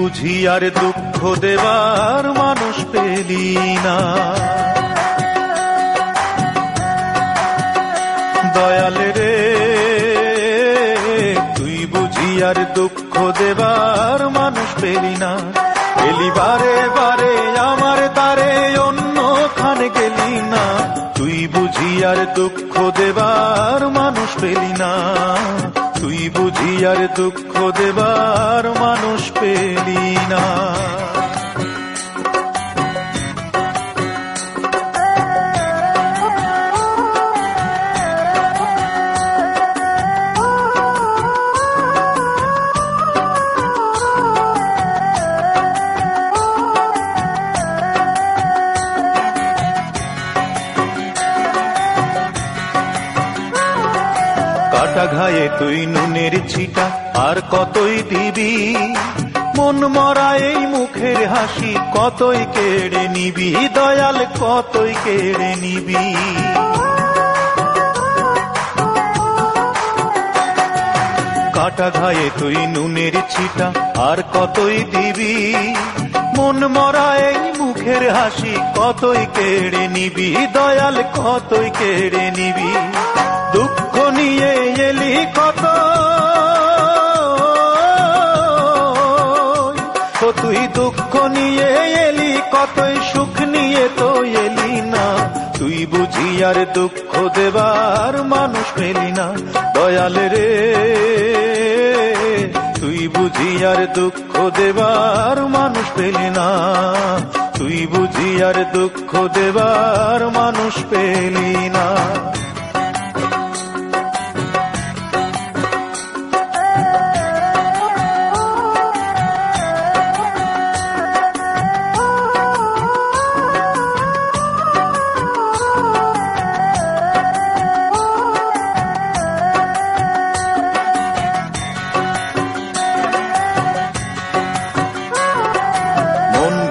বুঝি আর দুঃখ দেবার মানুষ পেলি না। দয়াল রে তুই বুঝি আর দুঃখ দেবার মানুষ পেলি না। এলি বারে বারে আমার তারে অন্য খানে গেলি না। তুই বুঝি আর দুঃখ দেবার মানুষ পেলি না। তুই বুঝি আর দুঃখ দেবার মানুষ পেলি না। কাটা ঘায়ে তুই নুনের ছিটা আর কতই দিবি। মন মরা এই মুখের হাসি কতই কেড়ে নিবি। দয়াল কতই কেড়ে নিবি। কাটা ঘায়ে তুই নুনের ছিটা আর কতই দিবি। মন মরা এই মুখের হাসি কতই কেড়ে নিবি। দয়াল কতই কেড়ে নিবি। দুঃখ নিয়ে এলি কত তুই দুঃখ নিয়ে এলি কতই সুখ নিয়ে তো এলি না। তুই বুঝি আর দুঃখ দেবার মানুষ পেলি না। দয়াল রে তুই বুঝি আর দুঃখ দেবার মানুষ পেলি না। তুই বুঝি আর দুঃখ দেবার মানুষ পেলি না।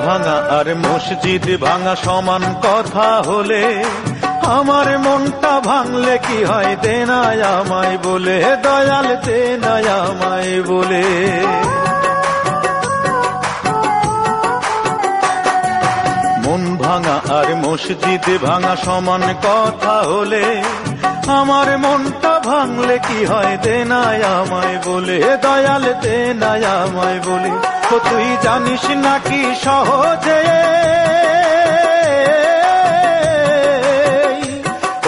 ভাঙা আর মসজিদ ভাঙা সমান কথা হলে আমার মনটা ভাঙলে কি হয় দেনায় আমায় বলে। দয়াল দেনায় আমায় বলে। মন ভাঙা আর মসজিদ ভাঙা সমান কথা হলে আমার মনটা ভাঙলে কি হয় দেনায় আমায় বলে। দয়াল দেনায় আমায় বলে। তো তুই জানিস নাকি সহজে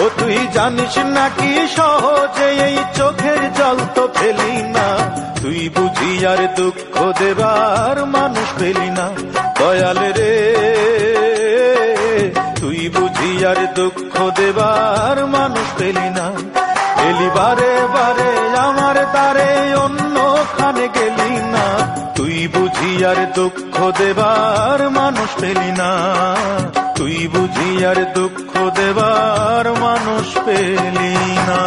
ও তুই জানিস নাকি সহজে এই চোখের জল তো ফেলি না। তুই বুঝি আর দুঃখ দেবার মানুষ পেলি না। দয়াল রে তুই বুঝি আর দুঃখ দেবার মানুষ পেলি না। এলি বারে বারে আমার তারে অন্য খানে গেলি না। তুই বুঝি আর দুঃখ দেবার মানুষ পেলি না। তুই বুঝি আর দুঃখ দেবার মানুষ পেলি না।